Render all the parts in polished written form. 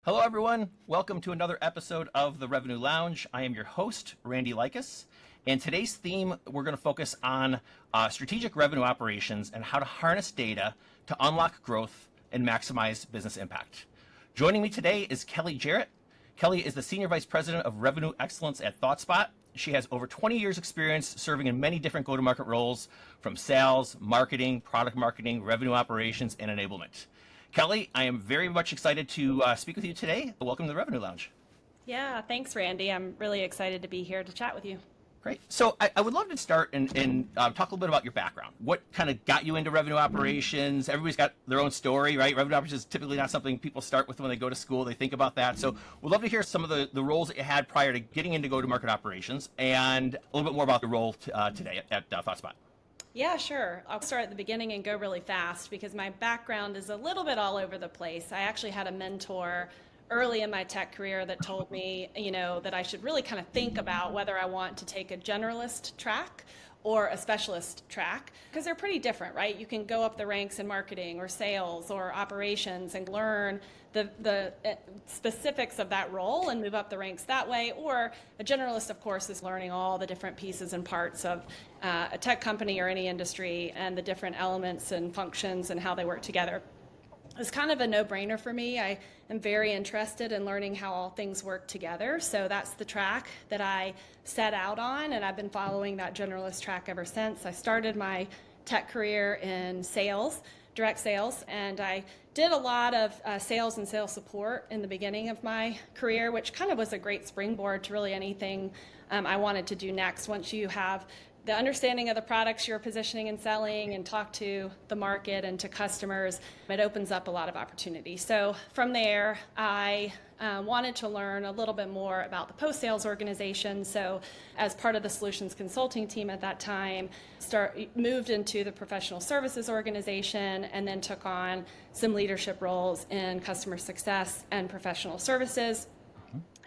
Hello, everyone. Welcome to another episode of the Revenue Lounge. I am your host, Randy Likas. And today's theme, we're going to focus on strategic revenue operations and how to harness data to unlock growth and maximize business impact. Joining me today is Kelley Jarrett. Kelley is the Senior Vice President of Revenue Excellence at Thoughtspot. She has over 20 years experience serving in many different go-to-market roles from sales, marketing, product marketing, revenue operations, and enablement. Kelley, I am very much excited to speak with you today. Welcome to the Revenue Lounge. Yeah, thanks, Randy. I'm really excited to be here to chat with you. Great. So I would love to start and talk a little bit about your background. What kind of got you into revenue operations? Everybody's got their own story, right? Revenue operations is typically not something people start with when they go to school. They think about that. So we'd love to hear some of the roles that you had prior to getting into go-to-market operations and a little bit more about the role today at Thoughtspot. Yeah, sure. I'll start at the beginning and go really fast because my background is a little bit all over the place. I actually had a mentor early in my tech career that told me, that I should really kind of think about whether I want to take a generalist track or a specialist track, because they're pretty different, right? You can go up the ranks in marketing or sales or operations and learn the specifics of that role and move up the ranks that way. Or a generalist, of course, is learning all the different pieces and parts of a tech company or any industry and the different elements and functions and how they work together. It's kind of a no-brainer for me. I am very interested in learning how all things work together. So that's the track that I set out on, and I've been following that generalist track ever since. I started my tech career in sales, direct sales, and I did a lot of sales and sales support in the beginning of my career, which kind of was a great springboard to really anything I wanted to do next. Once you have the understanding of the products you're positioning and selling and talk to the market and to customers, it opens up a lot of opportunity. So from there, I wanted to learn a little bit more about the post-sales organization. So as part of the solutions consulting team at that time, moved into the professional services organization and then took on some leadership roles in customer success and professional services.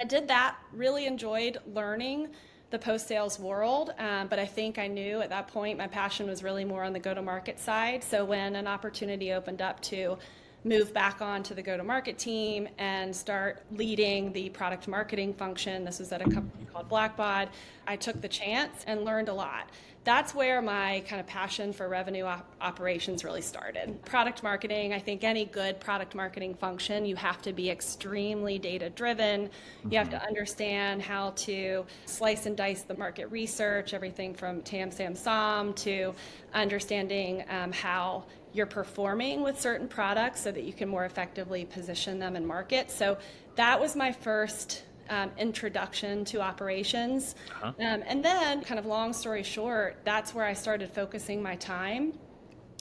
I did that, really enjoyed learning the post-sales world, but I think I knew at that point my passion was really more on the go-to-market side. So when an opportunity opened up to move back onto the go-to-market team and start leading the product marketing function, this was at a company called Blackbaud, I took the chance and learned a lot. That's where my kind of passion for revenue operations really started. Product marketing, I think any good product marketing function, you have to be extremely data-driven. You have to understand how to slice and dice the market research, everything from TAM, SAM, SOM, to understanding how you're performing with certain products so that you can more effectively position them in market. So that was my first introduction to operations. And then, kind of long story short, that's where I started focusing my time.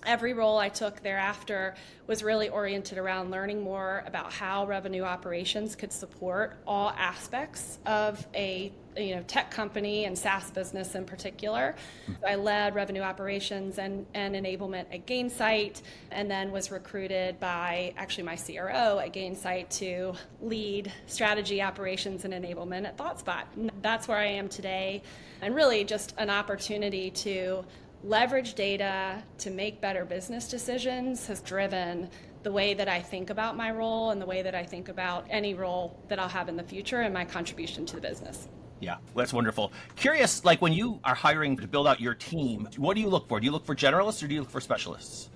Every role I took thereafter was really oriented around learning more about how revenue operations could support all aspects of a tech company and SaaS business in particular. So I led revenue operations and enablement at Gainsight, and then was recruited by actually my CRO at Gainsight to lead strategy, operations, and enablement at Thoughtspot. And that's where I am today, and really just an opportunity to leverage data to make better business decisions has driven the way that I think about my role and the way that I think about any role that I'll have in the future and my contribution to the business. Yeah, that's wonderful. Curious, like when you are hiring to build out your team, what do you look for? Do you look for generalists or do you look for specialists?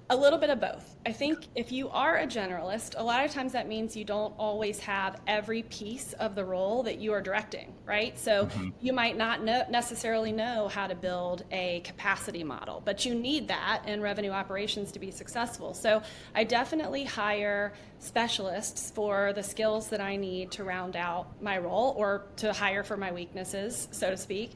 A little bit of both. I think if you are a generalist, a lot of times that means you don't always have every piece of the role that you are directing, right? So you might not necessarily know how to build a capacity model, but you need that in revenue operations to be successful. So I definitely hire specialists for the skills that I need to round out my role or to hire for my weaknesses, so to speak.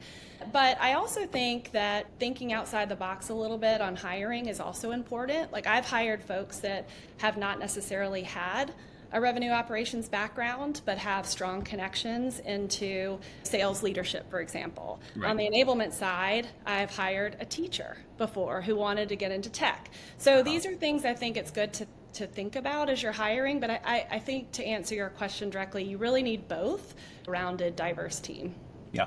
But I also think that thinking outside the box a little bit on hiring is also important. Like I've hired folks that have not necessarily had a revenue operations background, but have strong connections into sales leadership, for example. Right. On the enablement side, I've hired a teacher before who wanted to get into tech. So these are things I think it's good to think about as you're hiring, but I think to answer your question directly, you really need both a rounded, diverse team. Yeah.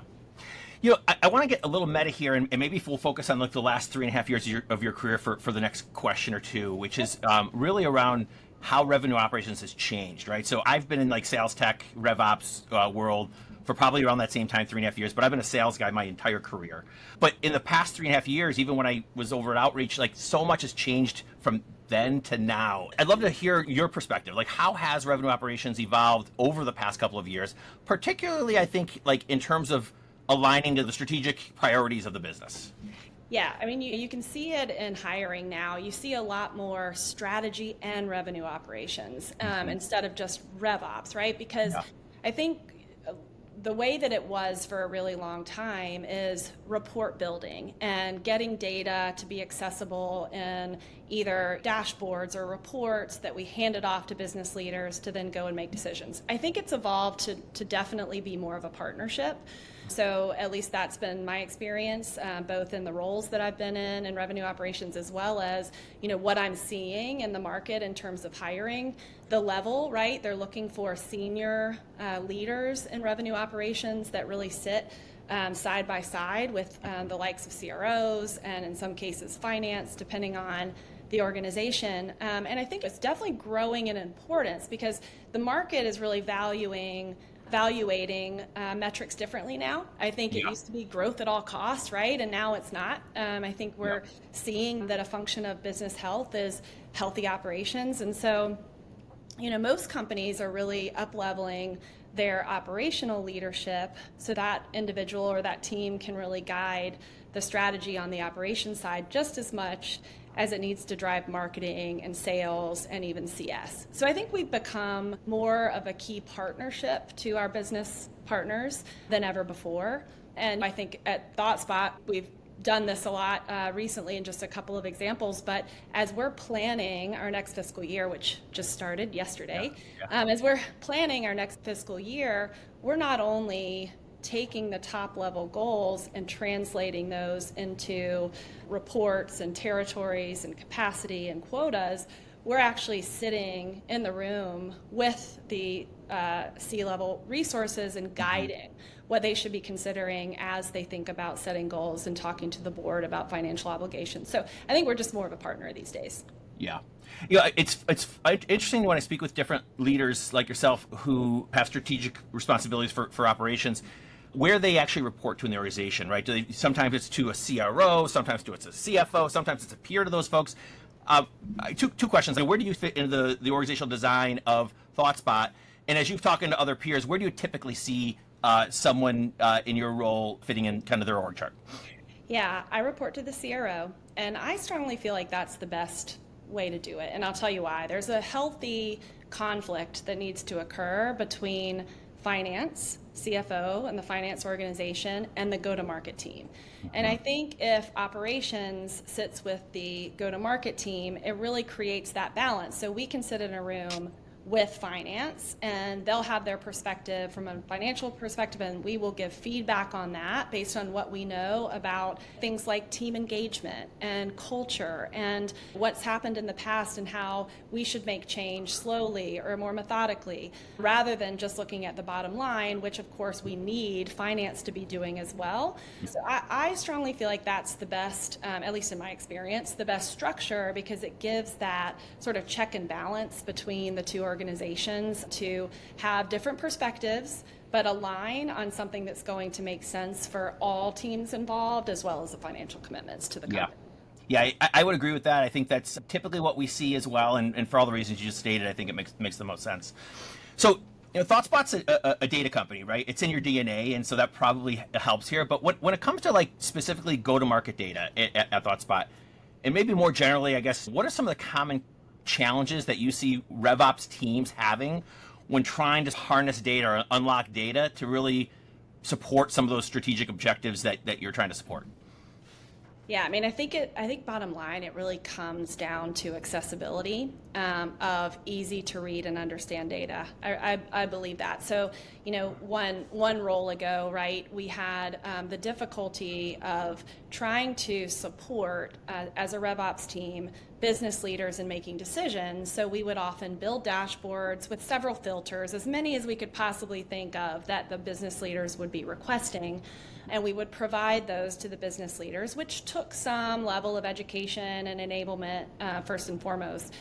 I want to get a little meta here, and maybe we'll focus on like the last 3.5 years of your career for the next question or two, which is really around how revenue operations has changed, right? So I've been in like sales tech, RevOps world for probably around that same time, 3.5 years, but I've been a sales guy my entire career. But in the past 3.5 years, even when I was over at Outreach, like so much has changed from then to now. I'd love to hear your perspective. Like, how has revenue operations evolved over the past couple of years, particularly, I think, like in terms of aligning to the strategic priorities of the business? Yeah, I mean, you can see it in hiring now. You see a lot more strategy and revenue operations instead of just RevOps, right? Because I think the way that it was for a really long time is report building and getting data to be accessible in either dashboards or reports that we handed off to business leaders to then go and make decisions. I think it's evolved to definitely be more of a partnership. So at least that's been my experience, both in the roles that I've been in revenue operations, as well as, what I'm seeing in the market in terms of hiring. The level, right? They're looking for senior leaders in revenue operations that really sit side by side with the likes of CROs and in some cases finance, depending on the organization. And I think it's definitely growing in importance because the market is really evaluating metrics differently now. I think it used to be growth at all costs, right? And now it's not. I think we're seeing that a function of business health is healthy operations. And so, most companies are really up-leveling their operational leadership so that individual or that team can really guide the strategy on the operations side just as much as it needs to drive marketing and sales and even CS. So I think we've become more of a key partnership to our business partners than ever before. And I think at Thoughtspot, we've done this a lot recently in just a couple of examples, but as we're planning our next fiscal year, which just started yesterday, as we're planning our next fiscal year, we're not only taking the top level goals and translating those into reports and territories and capacity and quotas, we're actually sitting in the room with the C-level resources and guiding what they should be considering as they think about setting goals and talking to the board about financial obligations. So I think we're just more of a partner these days. Yeah. It's interesting when I speak with different leaders like yourself who have strategic responsibilities for operations, where they actually report to in the organization, right? Sometimes it's to a CRO, sometimes it's a CFO, sometimes it's a peer to those folks. Two questions. Where do you fit into the organizational design of Thoughtspot? And as you've talked to other peers, where do you typically see someone in your role fitting in kind of their org chart? Yeah, I report to the CRO, and I strongly feel like that's the best way to do it. And I'll tell you why. There's a healthy conflict that needs to occur between finance, CFO, and the finance organization, and the go-to-market team. And I think if operations sits with the go-to-market team, it really creates that balance. So we can sit in a room with finance and they'll have their perspective from a financial perspective, and we will give feedback on that based on what we know about things like team engagement and culture and what's happened in the past and how we should make change slowly or more methodically, rather than just looking at the bottom line, which of course we need finance to be doing as well. So I strongly feel like that's the best, at least in my experience, the best structure, because it gives that sort of check and balance between the two organizations to have different perspectives but align on something that's going to make sense for all teams involved, as well as the financial commitments to the company. Yeah, I would agree with that. I think that's typically what we see as well, and for all the reasons you just stated, I think it makes the most sense. So, Thoughtspot's a data company, right? It's in your DNA, and so that probably helps here. But when it comes to like specifically go-to-market data at Thoughtspot, and maybe more generally, I guess, what are some of the common challenges that you see RevOps teams having when trying to harness data or unlock data to really support some of those strategic objectives that you're trying to support? Yeah, I mean, I think bottom line, it really comes down to accessibility of easy to read and understand data. I believe that. So, one role ago, right, we had the difficulty of trying to support, as a RevOps team, business leaders in making decisions. So we would often build dashboards with several filters, as many as we could possibly think of that the business leaders would be requesting. and we would provide those to the business leaders, which took some level of education and enablement first and foremost.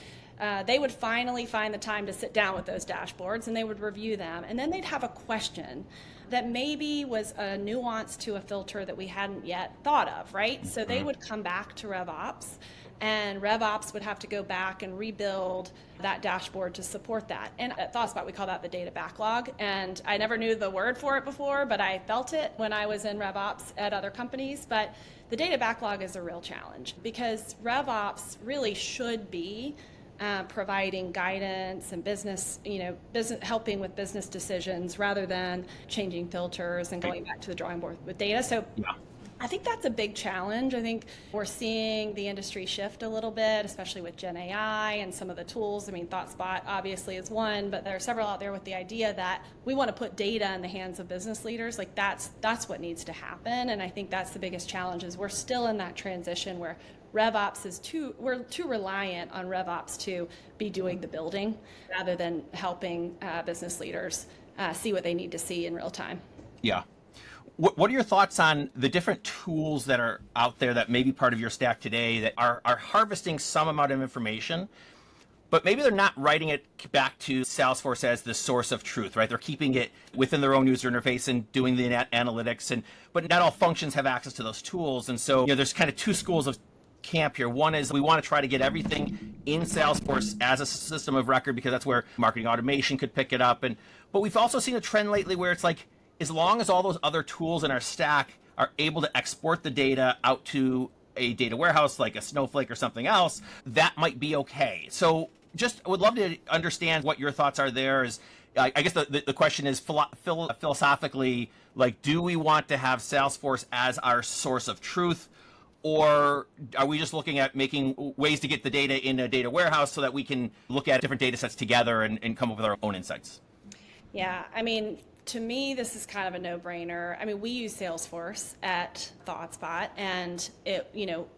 They would finally find the time to sit down with those dashboards and they would review them. And then they'd have a question that maybe was a nuance to a filter that we hadn't yet thought of, right? So they would come back to RevOps, and RevOps would have to go back and rebuild that dashboard to support that. And at Thoughtspot, we call that the data backlog. And I never knew the word for it before, but I felt it when I was in RevOps at other companies. But the data backlog is a real challenge because RevOps really should be providing guidance and business helping with business decisions rather than changing filters and going back to the drawing board with data. So Yeah. I think that's a big challenge. I think we're seeing the industry shift a little bit, especially with Gen AI and some of the tools. I mean, Thoughtspot obviously is one, but there are several out there with the idea that we want to put data in the hands of business leaders. Like that's what needs to happen. And I think that's the biggest challenge is we're still in that transition where RevOps we're too reliant on RevOps to be doing the building rather than helping business leaders see what they need to see in real time. Yeah. What are your thoughts on the different tools that are out there that may be part of your stack today that are harvesting some amount of information, but maybe they're not writing it back to Salesforce as the source of truth, right? They're keeping it within their own user interface and doing the analytics, but not all functions have access to those tools. And so there's kind of two schools of camp here. One is we want to try to get everything in Salesforce as a system of record because that's where marketing automation could pick it up. But we've also seen a trend lately where it's like, as long as all those other tools in our stack are able to export the data out to a data warehouse like a Snowflake or something else, that might be okay. So just would love to understand what your thoughts are there. I guess the question is philosophically, like, do we want to have Salesforce as our source of truth? Or are we just looking at making ways to get the data in a data warehouse so that we can look at different data sets together and come up with our own insights? Yeah, I mean, to me, this is kind of a no-brainer. I mean, we use Salesforce at Thoughtspot, and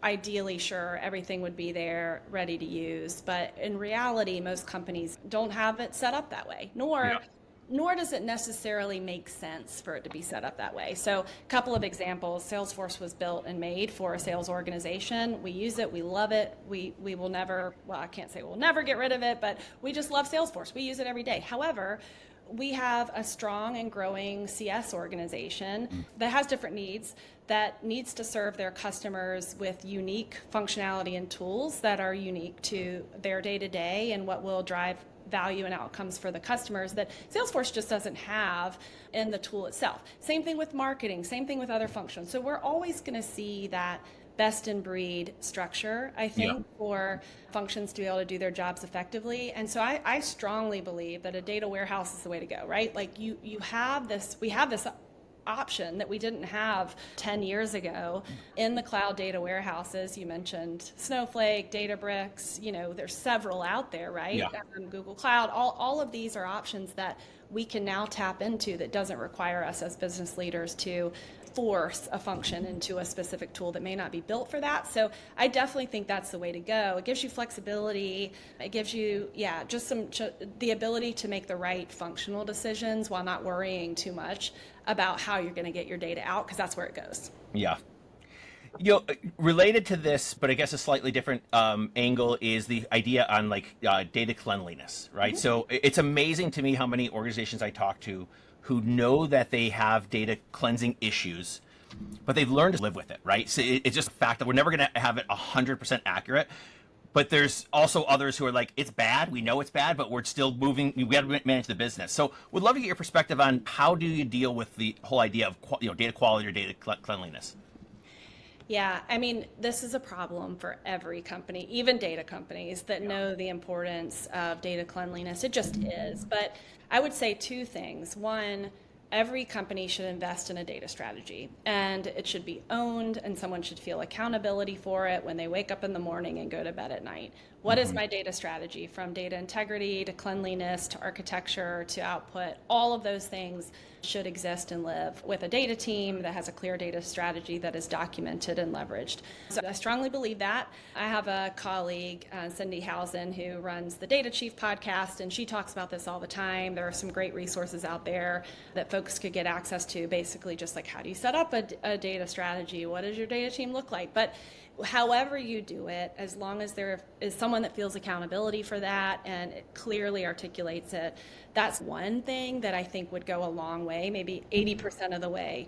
ideally, sure, everything would be there ready to use. But in reality, most companies don't have it set up that way, nor does it necessarily make sense for it to be set up that way. So a couple of examples. Salesforce was built and made for a sales organization. We use it. We love it. We will never, well, I can't say we'll never get rid of it, but we just love Salesforce. We use it every day. However, we have a strong and growing CS organization that has different needs, that needs to serve their customers with unique functionality and tools that are unique to their day-to-day and what will drive value and outcomes for the customers that Salesforce just doesn't have in the tool itself. Same thing with marketing, same thing with other functions. So we're always going to see that best in breed structure, I think, for functions to be able to do their jobs effectively. And so I strongly believe that a data warehouse is the way to go, right? Like we have this option that we didn't have 10 years ago in the cloud data warehouses. You mentioned Snowflake, Databricks, there's several out there, right? Yeah. Google Cloud, all of these are options that we can now tap into that doesn't require us as business leaders to force a function into a specific tool that may not be built for that. So I definitely think that's the way to go. It gives you flexibility. It gives you, just the ability to make the right functional decisions while not worrying too much about how you're going to get your data out, because that's where it goes. Yeah. Related to this, but I guess a slightly different angle is the idea on data cleanliness, right? Mm-hmm. So it's amazing to me how many organizations I talk to who know that they have data cleansing issues, but they've learned to live with it, right? So it's just a fact that we're never going to have it 100% accurate. But there's also others who are like, it's bad, we know it's bad, but we're still moving, we got to manage the business. So would love to get your perspective on how do you deal with the whole idea of data quality or data cleanliness? Yeah, I mean, this is a problem for every company, even data companies that know the importance of data cleanliness. It just is. But I would say two things. One, every company should invest in a data strategy, and it should be owned, and someone should feel accountability for it when they wake up in the morning and go to bed at night. What is my data strategy, from data integrity to cleanliness to architecture to output? All of those things should exist and live with a data team that has a clear data strategy that is documented and leveraged. So I strongly believe that. I have a colleague, Cindy Housen, who runs the Data Chief podcast, and she talks about this all the time. There are some great resources out there that folks could get access to, basically just like, how do you set up a data strategy? What does your data team look like? But however you do it, as long as there is someone that feels accountability for that and it clearly articulates it, that's one thing that I think would go a long way, maybe 80% of the way,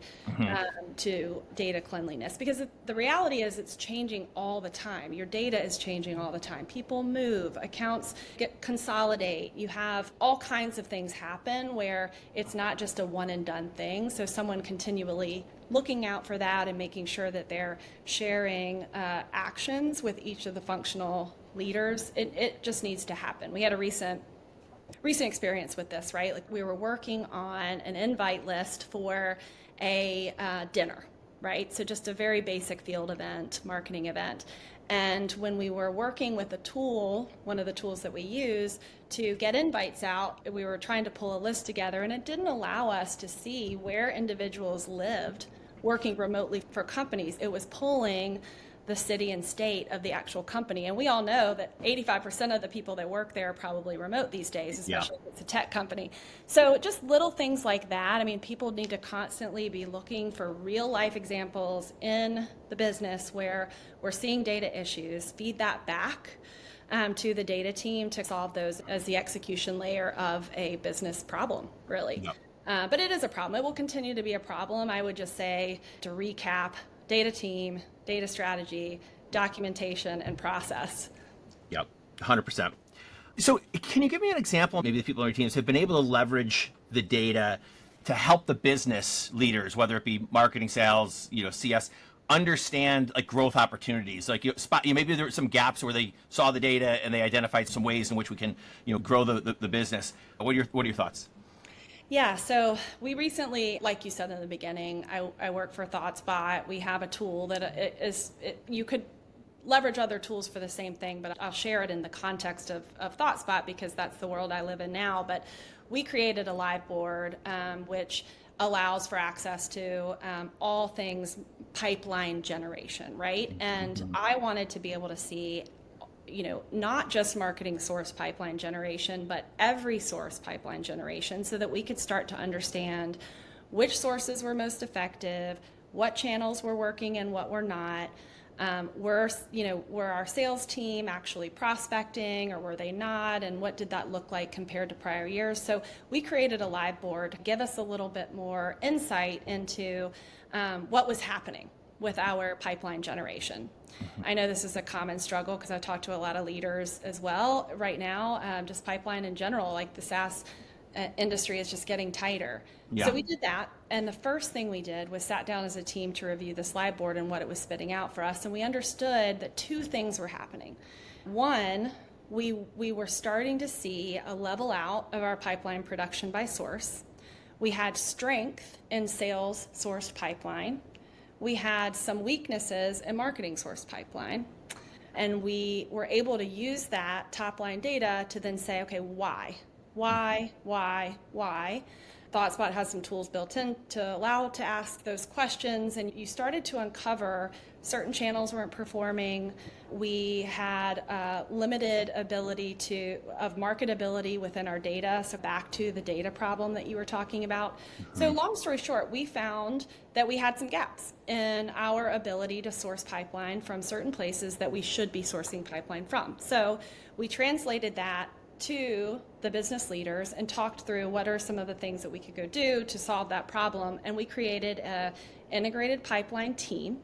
to data cleanliness. Because the reality is it's changing all the time. Your data is changing all the time. People move, accounts consolidate. You have all kinds of things happen where it's not just a one and done thing. So someone continually looking out for that and making sure that they're sharing actions with each of the functional leaders, it just needs to happen. We had a recent experience with this, right? Like, we were working on an invite list for a dinner, right? So just a very basic field event, marketing event. And when we were working with a tool, one of the tools that we use to get invites out, we were trying to pull a list together, and it didn't allow us to see where individuals lived working remotely for companies. It was pulling the city and state of the actual company. And we all know that 85% of the people that work there are probably remote these days, especially if it's a tech company. So just little things like that. I mean, people need to constantly be looking for real life examples in the business where we're seeing data issues, feed that back to the data team to solve those as the execution layer of a business problem, really. Yep. But it is a problem. It will continue to be a problem. I would just say, to recap, data team, data strategy, documentation, and process. Yep, 100%. So can you give me an example? Maybe the people on your teams have been able to leverage the data to help the business leaders, whether it be marketing, sales, CS, understand like growth opportunities. Like maybe there were some gaps where they saw the data and they identified some ways in which we can grow the business. What are your thoughts? Yeah, so we recently, like you said in the beginning, I work for Thoughtspot. We have a tool that you could leverage other tools for the same thing, but I'll share it in the context of Thoughtspot because that's the world I live in now. But we created a live board which allows for access to all things pipeline generation, right? And I wanted to be able to see not just marketing source pipeline generation, but every source pipeline generation, so that we could start to understand which sources were most effective, what channels were working and what were not. Were our sales team actually prospecting or were they not? And what did that look like compared to prior years? So we created a live board to give us a little bit more insight into what was happening with our pipeline generation. I know this is a common struggle because I talk to a lot of leaders as well right now, just pipeline in general, like the SaaS industry is just getting tighter. Yeah. So we did that. And the first thing we did was sat down as a team to review the slide board and what it was spitting out for us. And we understood that two things were happening. One, we were starting to see a level out of our pipeline production by source. We had strength in sales sourced pipeline. We had some weaknesses in marketing source pipeline, and we were able to use that top line data to then say, okay, why? Thoughtspot has some tools built in to allow to ask those questions, and you started to uncover certain channels weren't performing. We had limited ability of marketability within our data. So back to the data problem that you were talking about. So long story short, we found that we had some gaps in our ability to source pipeline from certain places that we should be sourcing pipeline from. So we translated that to the business leaders and talked through what are some of the things that we could go do to solve that problem. And we created an integrated pipeline team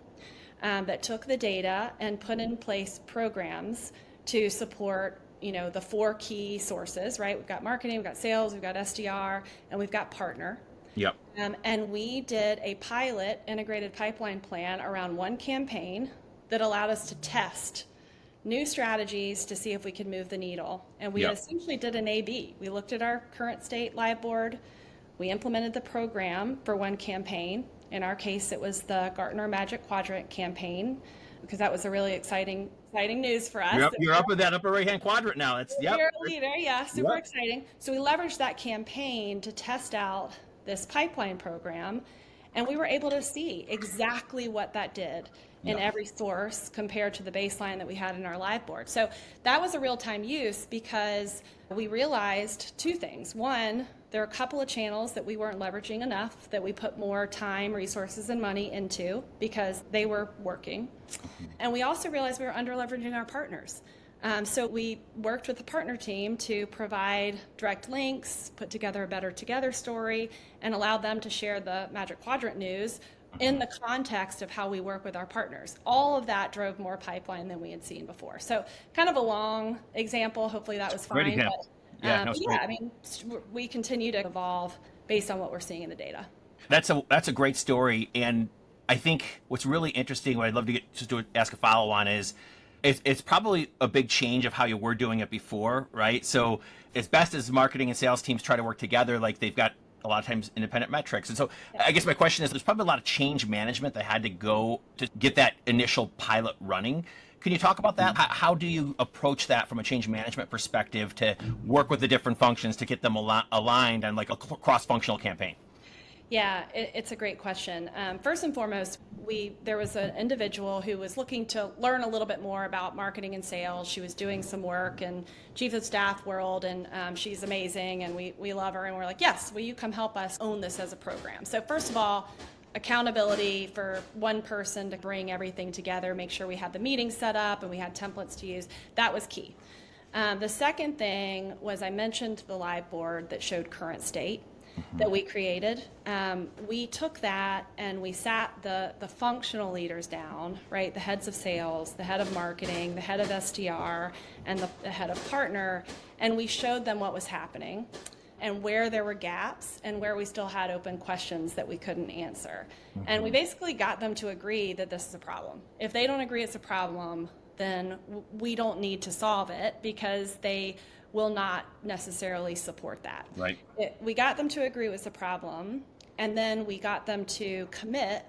that took the data and put in place programs to support, the four key sources, right? We've got marketing, we've got sales, we've got SDR, and we've got partner. Yep. And we did a pilot integrated pipeline plan around one campaign that allowed us to test new strategies to see if we could move the needle. And we essentially did an A/B. We looked at our current state live board. We implemented the program for one campaign. In our case, it was the Gartner Magic Quadrant campaign, because that was a really exciting news for us. You're up in that upper right-hand quadrant now. You're a leader, yeah, super exciting. So we leveraged that campaign to test out this pipeline program, and we were able to see exactly what that did in every source compared to the baseline that we had in our live board. So that was a real-time use because we realized two things. One, There are a couple of channels that we weren't leveraging enough, that we put more time, resources, and money into because they were working. And we also realized we were under leveraging our partners. So we worked with the partner team to provide direct links, put together a better together story, and allow them to share the Magic Quadrant news in the context of how we work with our partners. All of that drove more pipeline than we had seen before. So kind of a long example. Hopefully that was fine. Great example. I mean, we continue to evolve based on what we're seeing in the data. That's a great story, and I think what's really interesting, what I'd love to get just to ask a follow on is, it's probably a big change of how you were doing it before, right? So as best as marketing and sales teams try to work together, like they've got a lot of times independent metrics. And so I guess my question is, there's probably a lot of change management that had to go to get that initial pilot running. Can you talk about that? How do you approach that from a change management perspective to work with the different functions to get them aligned on like a cross-functional campaign? Yeah, it's a great question. First and foremost, there was an individual who was looking to learn a little bit more about marketing and sales. She was doing some work in chief of staff world, and she's amazing, and we love her, and we're like, yes, will you come help us own this as a program? So first of all, accountability for one person to bring everything together, make sure we had the meeting set up and we had templates to use. That was key. The second thing was, I mentioned the live board that showed current state that we created. We took that and we sat the functional leaders down, right? The heads of sales, the head of marketing, the head of SDR, and the head of partner, and we showed them what was happening and where there were gaps and where we still had open questions that we couldn't answer. And we basically got them to agree that this is a problem. If they don't agree it's a problem, then we don't need to solve it, because they will not necessarily support that. Right. We got them to agree it was a problem, and then we got them to commit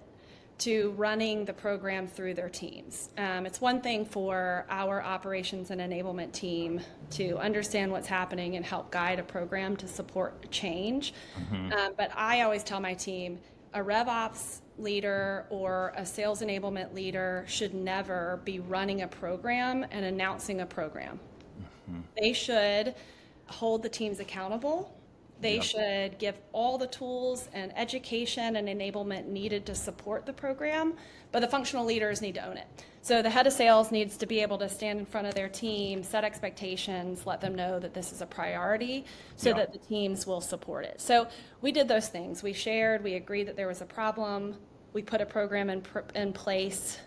to running the program through their teams. It's one thing for our operations and enablement team to understand what's happening and help guide a program to support change. But I always tell my team, a RevOps leader or a sales enablement leader should never be running a program and announcing a program. They should hold the teams accountable. They should give all the tools and education and enablement needed to support the program, but the functional leaders need to own it. So the head of sales needs to be able to stand in front of their team, set expectations, let them know that this is a priority so that the teams will support it. So we did those things. We shared, we agreed that there was a problem. We put a program in place.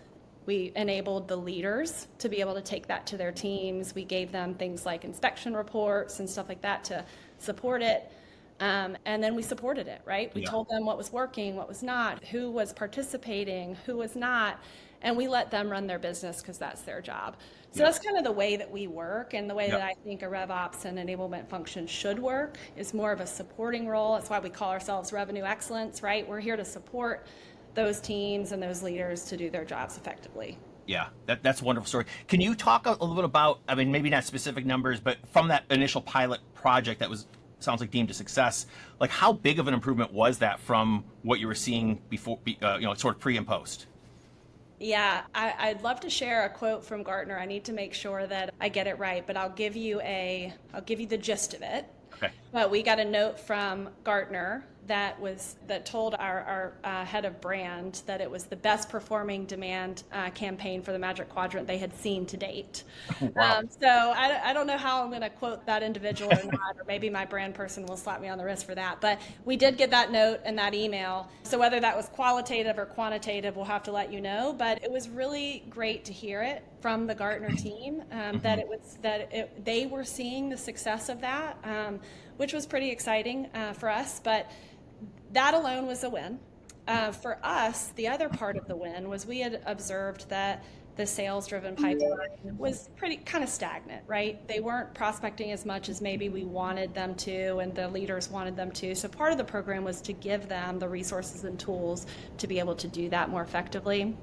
We enabled the leaders to be able to take that to their teams. We gave them things like inspection reports and stuff like that to support it. And then we supported it, right? We told them what was working, what was not, who was participating, who was not, and we let them run their business because that's their job. So that's kind of the way that we work, and the way that I think a RevOps and enablement function should work is more of a supporting role. That's why we call ourselves Revenue Excellence, right? We're here to support those teams and those leaders to do their jobs effectively. Yeah, that's a wonderful story. Can you talk a little bit about, I mean, maybe not specific numbers, but from that initial pilot project that sounds like deemed a success, like how big of an improvement was that from what you were seeing before, sort of pre and post? Yeah, I'd love to share a quote from Gartner. I need to make sure that I get it right, but I'll give you the gist of it. Okay. But we got a note from Gartner that told our head of brand that it was the best performing demand campaign for the Magic Quadrant they had seen to date. Wow. So I don't know how I'm going to quote that individual or not, or maybe my brand person will slap me on the wrist for that. But we did get that note and that email. So whether that was qualitative or quantitative, we'll have to let you know. But it was really great to hear it from the Gartner team they were seeing the success of that, which was pretty exciting for us. But that alone was a win. For us, the other part of the win was we had observed that the sales-driven pipeline was pretty kind of stagnant, right? They weren't prospecting as much as maybe we wanted them to and the leaders wanted them to. So part of the program was to give them the resources and tools to be able to do that more effectively,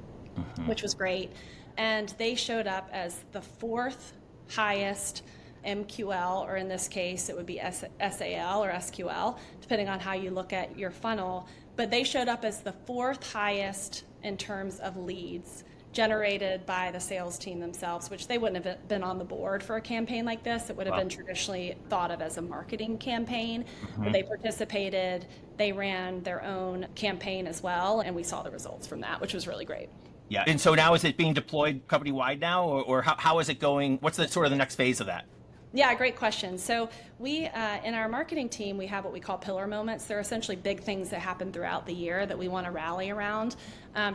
which was great. And they showed up as the fourth highest MQL, or in this case, it would be SAL or SQL, depending on how you look at your funnel. But they showed up as the fourth highest in terms of leads generated by the sales team themselves, which they wouldn't have been on the board for a campaign like this. It would have been traditionally thought of as a marketing campaign, but they participated, they ran their own campaign as well, and we saw the results from that, which was really great. Yeah. And so now is it being deployed company-wide now, or how is it going? What's the sort of the next phase of that? Yeah, great question. So we, in our marketing team, we have what we call pillar moments. They're essentially big things that happen throughout the year that we want to rally around.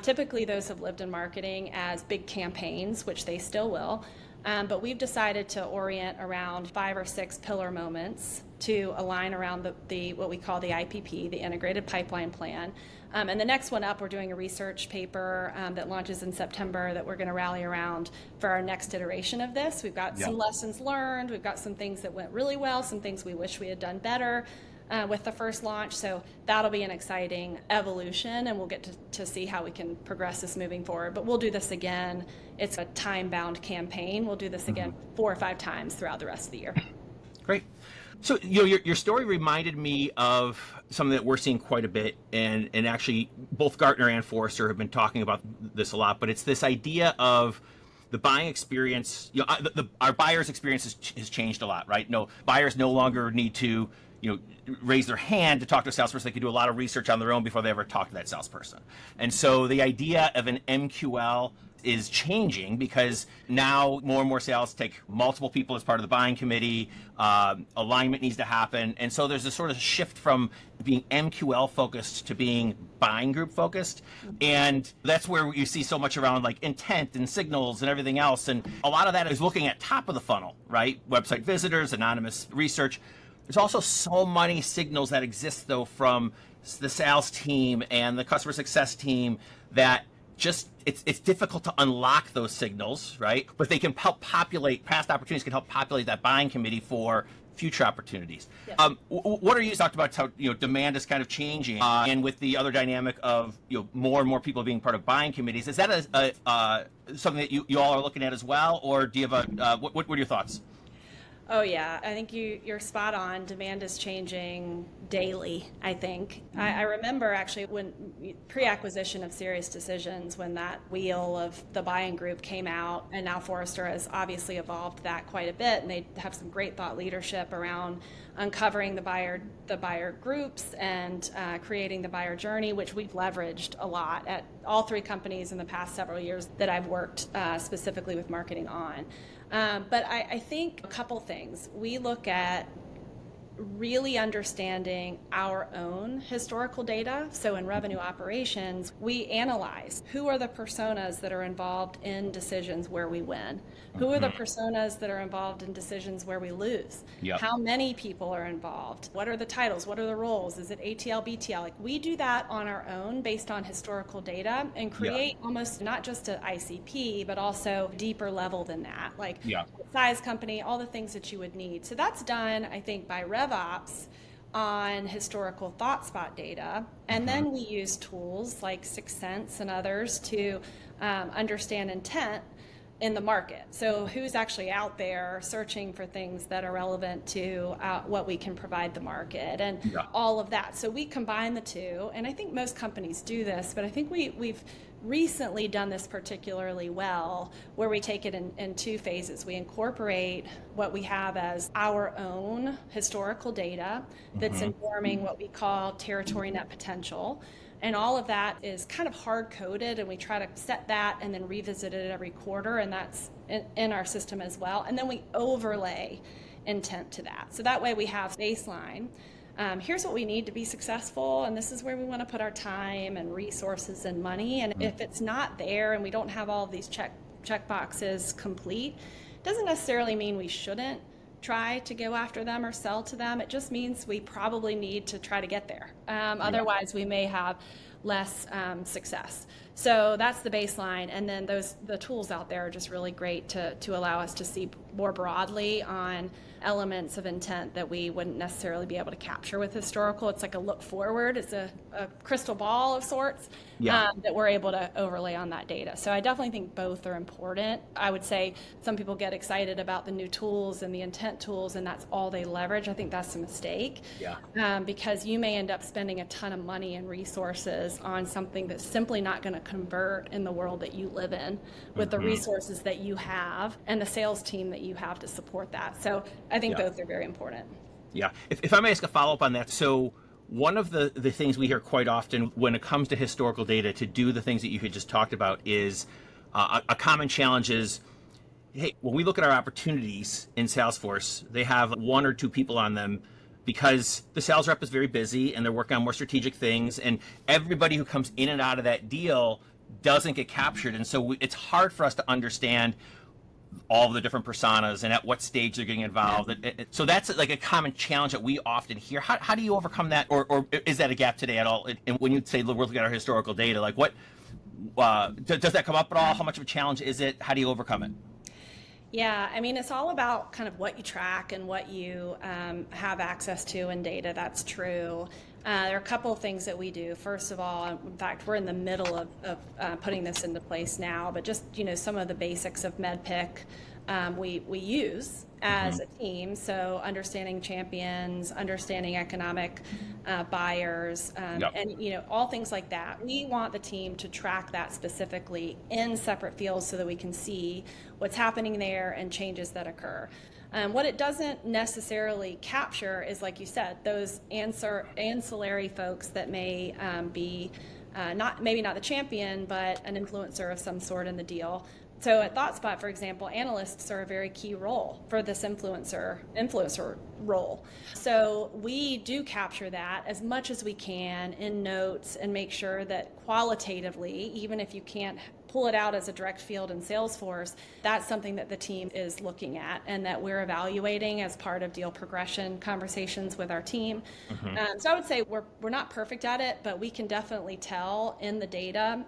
Typically, those have lived in marketing as big campaigns, which they still will. But we've decided to orient around 5 or 6 pillar moments to align around the what we call the IPP, the Integrated Pipeline Plan. And the next one up, we're doing a research paper that launches in September that we're going to rally around for our next iteration of this. We've got some lessons learned. We've got some things that went really well, some things we wish we had done better with the first launch. So that'll be an exciting evolution, and we'll get to see how we can progress this moving forward. But we'll do this again. It's a time-bound campaign. We'll do this again 4 or 5 times throughout the rest of the year. Great. So your story reminded me of something that we're seeing quite a bit, and actually both Gartner and Forrester have been talking about this a lot, but it's this idea of the buying experience. Our buyer's experience has changed a lot, right? No, buyers no longer need to raise their hand to talk to a salesperson. They can do a lot of research on their own before they ever talk to that salesperson. And so the idea of an MQL is changing because now more and more sales take multiple people as part of the buying committee. Alignment needs to happen. And so there's a sort of shift from being MQL focused to being buying group focused. And that's where you see so much around like intent and signals and everything else. And a lot of that is looking at top of the funnel, right? Website visitors, anonymous research. There's also so many signals that exist though from the sales team and the customer success team that just it's difficult to unlock those signals, right? But they can help populate, past opportunities can help populate that buying committee for future opportunities. Yes. What are you talked about how demand is kind of changing, and with the other dynamic of more and more people being part of buying committees, is that something that you all are looking at as well, or do you have what are your thoughts? Oh yeah, I think you're spot on. Demand is changing daily, I think. I remember actually when pre-acquisition of Serious Decisions, when that wheel of the buying group came out, and now Forrester has obviously evolved that quite a bit, and they have some great thought leadership around uncovering the buyer groups and creating the buyer journey, which we've leveraged a lot at all 3 companies in the past several years that I've worked specifically with marketing on. But I think a couple things. We look at really understanding our own historical data. So in revenue operations, we analyze who are the personas that are involved in decisions where we win, who are the personas that are involved in decisions where we lose, how many people are involved, what are the titles, what are the roles, is it ATL, BTL? Like we do that on our own based on historical data and create almost not just an ICP, but also deeper level than that, like size company, all the things that you would need. So that's done, I think, by RevOps on historical Thoughtspot data. And then we use tools like 6 Sense and others to understand intent in the market. So who's actually out there searching for things that are relevant to what we can provide the market and all of that. So we combine the two, and I think most companies do this, but I think we've recently done this particularly well, where we take it in 2 phases. We incorporate what we have as our own historical data that's informing what we call territory net potential. And all of that is kind of hard-coded, and we try to set that and then revisit it every quarter, and that's in our system as well. And then we overlay intent to that. So that way we have baseline. Here's what we need to be successful, and this is where we want to put our time and resources and money. And if it's not there and we don't have all of these check boxes complete, it doesn't necessarily mean we shouldn't try to go after them or sell to them. It just means we probably need to try to get there. Otherwise, we may have less success. So that's the baseline, and then the tools out there are just really great to allow us to see more broadly on elements of intent that we wouldn't necessarily be able to capture with historical. It's like a look forward. It's a crystal ball of sorts that we're able to overlay on that data. So I definitely think both are important. I would say some people get excited about the new tools and the intent tools, and that's all they leverage. I think that's a mistake because you may end up spending a ton of money and resources focus on something that's simply not going to convert in the world that you live in with the resources that you have and the sales team that you have to support that. So I think both are very important. Yeah. If I may ask a follow-up on that. So one of the things we hear quite often when it comes to historical data to do the things that you had just talked about is a common challenge is, hey, when we look at our opportunities in Salesforce, they have one or two people on them because the sales rep is very busy and they're working on more strategic things, and everybody who comes in and out of that deal doesn't get captured. And so it's hard for us to understand all of the different personas and at what stage they're getting involved. So that's like a common challenge that we often hear. How do you overcome that? Or is that a gap today at all? And when you say we're looking at our historical data, like what, does that come up at all? How much of a challenge is it? How do you overcome it? Yeah, I mean, it's all about kind of what you track and what you have access to in data. That's true. There are a couple of things that we do. First of all, in fact, we're in the middle of putting this into place now, but just, some of the basics of MedPick we use as a team. So understanding champions, understanding economic buyers, and all things like that. We want the team to track that specifically in separate fields so that we can see what's happening there and changes that occur. What it doesn't necessarily capture is, like you said, those ancillary folks that may be maybe not the champion, but an influencer of some sort in the deal. So at Thoughtspot, for example, analysts are a very key role for this influencer role. So we do capture that as much as we can in notes and make sure that qualitatively, even if you can't pull it out as a direct field in Salesforce, that's something that the team is looking at and that we're evaluating as part of deal progression conversations with our team. So I would say we're not perfect at it, but we can definitely tell in the data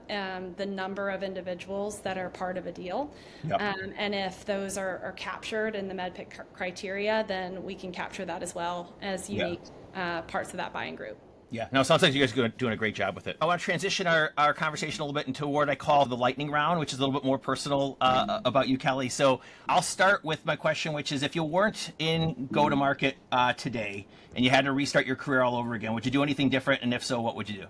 the number of individuals that are part of a deal. And if those are captured in the MedPick criteria, then we can capture that as well as unique parts of that buying group. Yeah, no, it sounds like you guys are doing a great job with it. I want to transition our conversation a little bit into a word I call the lightning round, which is a little bit more personal about you, Kelley. So I'll start with my question, which is, if you weren't in go-to-market today and you had to restart your career all over again, would you do anything different? And if so, what would you do?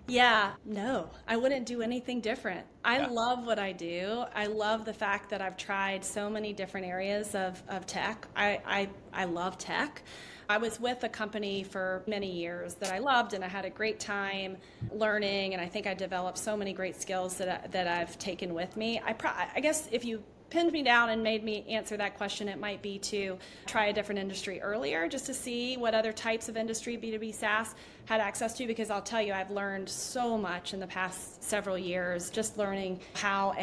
Yeah, no, I wouldn't do anything different. I love what I do. I love the fact that I've tried so many different areas of tech. I love tech. I was with a company for many years that I loved, and I had a great time learning, and I think I developed so many great skills that I've taken with me. I guess if you pinned me down and made me answer that question, it might be to try a different industry earlier just to see what other types of industry B2B SaaS had access to, because I'll tell you, I've learned so much in the past several years, just learning how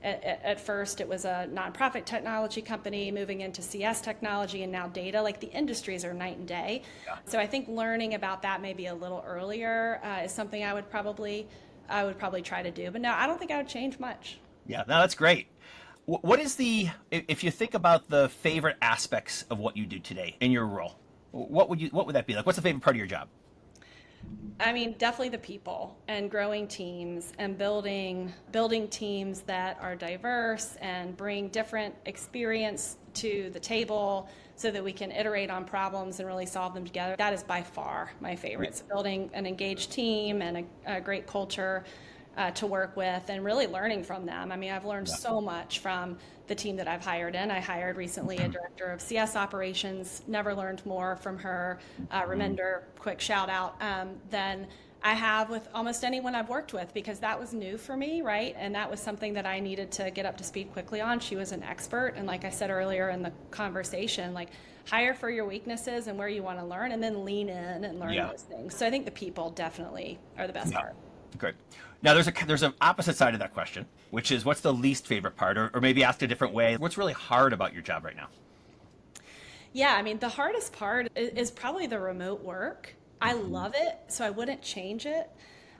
at first it was a nonprofit technology company moving into CS technology and now data, like the industries are night and day. So I think learning about that maybe a little earlier is something I would probably try to do. But no, I don't think I would change much. Yeah, no, that's great. What is if you think about the favorite aspects of what you do today in your role, what would that be like? What's the favorite part of your job? I mean, definitely the people and growing teams and building teams that are diverse and bring different experience to the table so that we can iterate on problems and really solve them together. That is by far my favorite. So building an engaged team and a great culture to work with and really learning from them. I mean, I've learned so much from the team that I've hired in. I hired recently a director of CS operations, never learned more from her. Reminder, quick shout out, than I have with almost anyone I've worked with, because that was new for me, right? And that was something that I needed to get up to speed quickly on. She was an expert. And like I said earlier in the conversation, like hire for your weaknesses and where you want to learn, and then lean in and learn those things. So I think the people definitely are the best part. Great. Now there's an opposite side of that question, which is, what's the least favorite part, or maybe asked a different way, what's really hard about your job right now? Yeah, I mean, the hardest part is probably the remote work. I love it, so I wouldn't change it.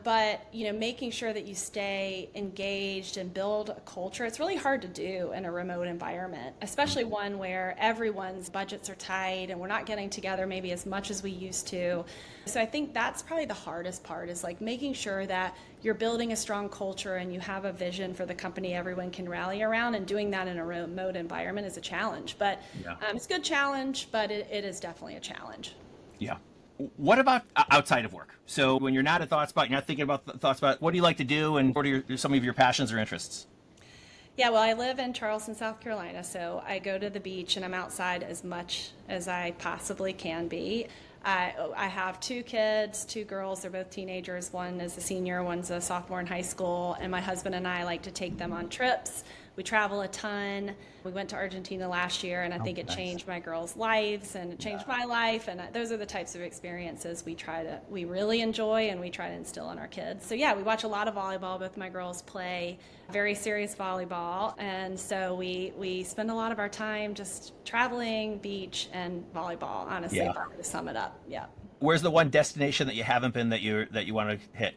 But, making sure that you stay engaged and build a culture, it's really hard to do in a remote environment, especially one where everyone's budgets are tight and we're not getting together maybe as much as we used to. So I think that's probably the hardest part, is like making sure that you're building a strong culture and you have a vision for the company everyone can rally around, and doing that in a remote environment is a challenge. But it's a good challenge, but it is definitely a challenge. Yeah. What about outside of work? So when you're not at Thoughtspot, you're not thinking about Thoughtspot, what do you like to do, and what are some of your passions or interests? Yeah, well, I live in Charleston, South Carolina, so I go to the beach and I'm outside as much as I possibly can be. I have two kids, two girls. They're both teenagers. One is a senior, one's a sophomore in high school. And my husband and I like to take them on trips. We travel a ton. We went to Argentina last year, and I think it nice. changed my girls' lives and it changed my life. And those are the types of experiences we really enjoy and we try to instill in our kids. So yeah, we watch a lot of volleyball. Both my girls play very serious volleyball, and so we spend a lot of our time just traveling, beach, and volleyball. Honestly, Yeah. if I were to sum it up, yeah. Where's the one destination that you haven't been that you want to hit?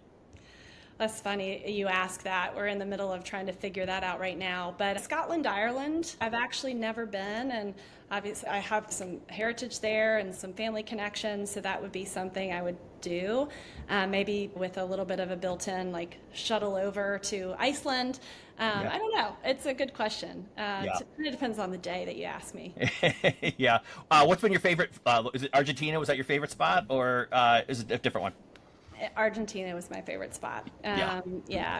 That's funny you ask that. We're in the middle of trying to figure that out right now. But Scotland, Ireland, I've actually never been, and obviously I have some heritage there and some family connections, so that would be something I would do. Maybe with a little bit of a built-in like shuttle over to Iceland. I don't know. It's a good question. It depends on the day that you ask me. Yeah. What's been your favorite? Is it Argentina? Was that your favorite spot, or is it a different one? Argentina was my favorite spot.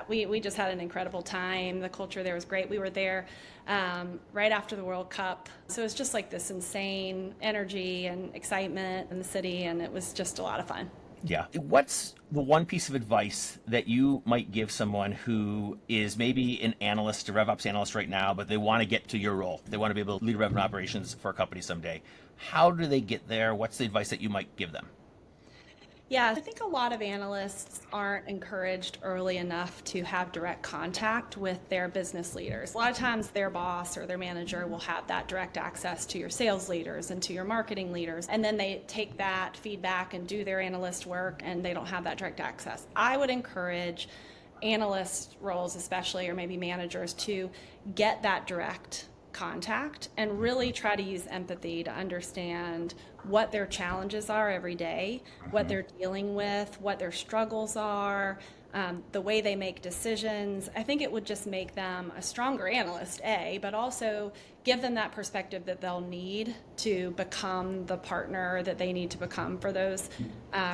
We just had an incredible time. The culture there was great. We were there right after the World Cup. So it was just like this insane energy and excitement in the city, and it was just a lot of fun. Yeah. What's the one piece of advice that you might give someone who is maybe an analyst, a RevOps analyst right now, but they want to get to your role? They want to be able to lead revenue operations for a company someday. How do they get there? What's the advice that you might give them? Yeah, I think a lot of analysts aren't encouraged early enough to have direct contact with their business leaders. A lot of times their boss or their manager will have that direct access to your sales leaders and to your marketing leaders, and then they take that feedback and do their analyst work, and they don't have that direct access. I would encourage analyst roles especially, or maybe managers, to get that direct contact and really try to use empathy to understand what their challenges are every day, what they're dealing with, what their struggles are, the way they make decisions. I think it would just make them a stronger analyst, but also give them that perspective that they'll need to become the partner that they need to become for those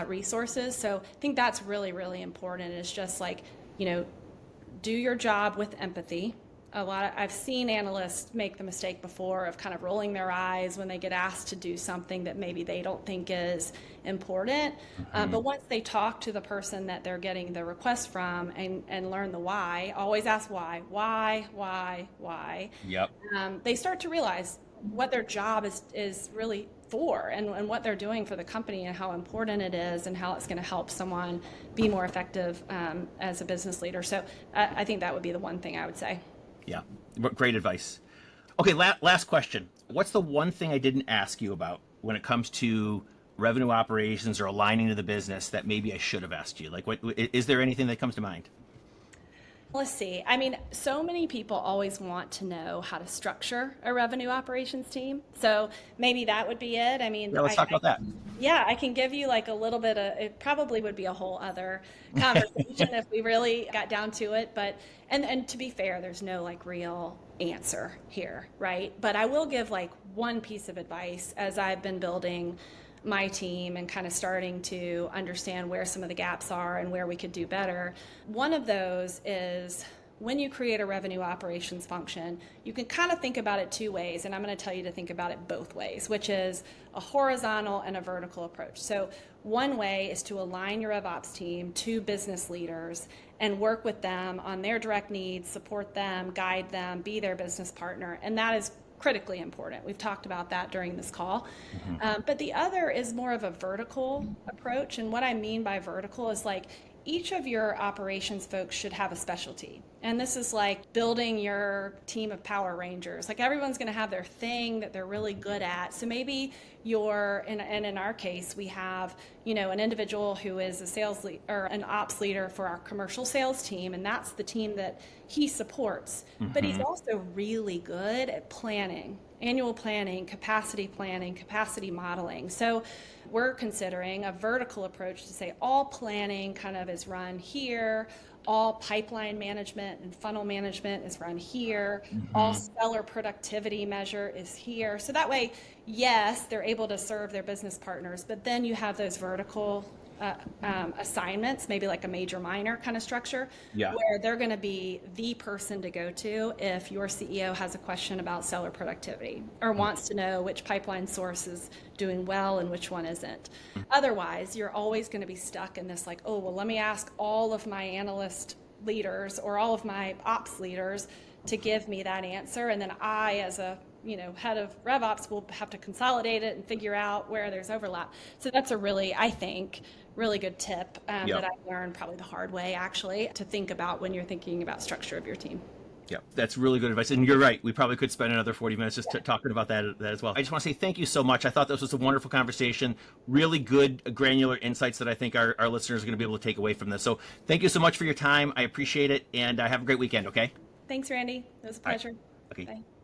resources. So I think that's really, really important. It's just like, do your job with empathy. I've seen analysts make the mistake before of kind of rolling their eyes when they get asked to do something that maybe they don't think is important. But once they talk to the person that they're getting the request from and learn the why, always ask why. Yep. They start to realize what their job is really for, and what they're doing for the company, and how important it is, and how it's going to help someone be more effective as a business leader. So I think that would be the one thing I would say. Yeah, great advice. Okay, last question. What's the one thing I didn't ask you about when it comes to revenue operations or aligning to the business that maybe I should have asked you? Like, is there anything that comes to mind? Let's see. I mean, so many people always want to know how to structure a revenue operations team. So maybe that would be it. I mean, Yeah, let's talk about that. Yeah, I can give you like a little bit of, it probably would be a whole other conversation if we really got down to it. But, and to be fair, there's no like real answer here, right? But I will give like one piece of advice as I've been building my team and kind of starting to understand where some of the gaps are and where we could do better. One of those is when you create a revenue operations function, you can kind of think about it two ways, and I'm going to tell you to think about it both ways, which is a horizontal and a vertical approach. So one way is to align your RevOps team to business leaders and work with them on their direct needs, support them, guide them, be their business partner, and that is critically important. We've talked about that during this call. But the other is more of a vertical approach. And what I mean by vertical is like each of your operations folks should have a specialty. And this is like building your team of Power Rangers. Like everyone's going to have their thing that they're really good at. So maybe and in our case, we have, an individual who is a sales lead or an ops leader for our commercial sales team. And that's the team that he supports. But he's also really good at planning, annual planning, capacity modeling. So we're considering a vertical approach to say all planning kind of is run here, all pipeline management and funnel management is run here. Mm-hmm. All seller productivity measure is here. So that way, yes, they're able to serve their business partners, but then you have those vertical assignments, maybe like a major minor kind of structure, where they're going to be the person to go to if your CEO has a question about seller productivity or wants to know which pipeline source is doing well and which one isn't. Otherwise, you're always going to be stuck in this like, oh, well, let me ask all of my analyst leaders or all of my ops leaders to give me that answer. And then I, as a head of RevOps, will have to consolidate it and figure out where there's overlap. So that's a really, I think, really good tip that I learned probably the hard way, actually, to think about when you're thinking about structure of your team. Yeah, that's really good advice. And you're right. We probably could spend another 40 minutes just talking about that as well. I just want to say thank you so much. I thought this was a wonderful conversation. Really good, granular insights that I think our listeners are going to be able to take away from this. So thank you so much for your time. I appreciate it. And have a great weekend, okay? Thanks, Randy. It was a pleasure. Right. Okay. Bye.